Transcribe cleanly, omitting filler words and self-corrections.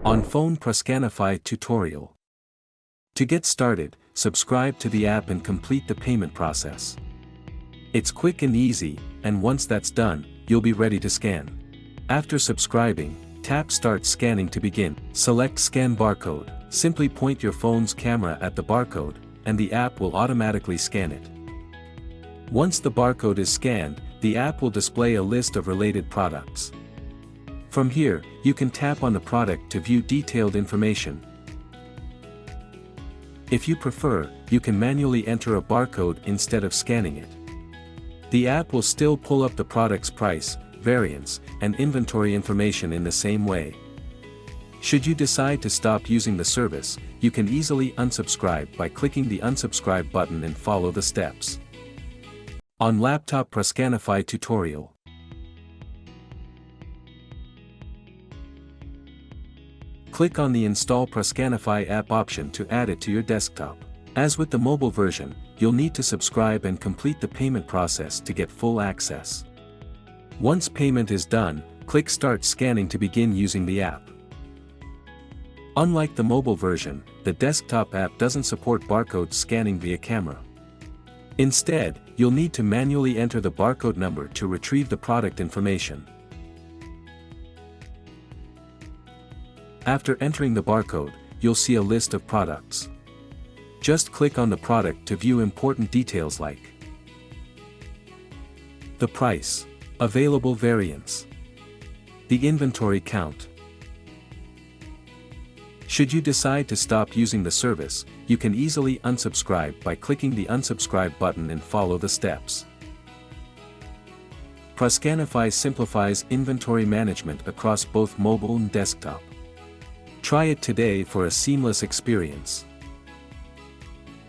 On phone Proscanify tutorial. To get started, subscribe to the app and complete the payment process. It's quick and easy, and once that's done, you'll be ready to scan. After subscribing, tap Start Scanning to begin. Select Scan Barcode. Simply point your phone's camera at the barcode, and the app will automatically scan it. Once the barcode is scanned, the app will display a list of related products. From here, you can tap on the product to view detailed information. If you prefer, you can manually enter a barcode instead of scanning it. The app will still pull up the product's price, variance, and inventory information in the same way. Should you decide to stop using the service, you can easily unsubscribe by clicking the unsubscribe button and follow the steps. On laptop Proscanify tutorial. Click on the Install Proscanify App option to add it to your desktop. As with the mobile version, you'll need to subscribe and complete the payment process to get full access. Once payment is done, click Start Scanning to begin using the app. Unlike the mobile version, the desktop app doesn't support barcode scanning via camera. Instead, you'll need to manually enter the barcode number to retrieve the product information. After entering the barcode, you'll see a list of products. Just click on the product to view important details like the price, available variants, the inventory count. Should you decide to stop using the service, you can easily unsubscribe by clicking the unsubscribe button and follow the steps. Proscanify simplifies inventory management across both mobile and desktop. Try it today for a seamless experience.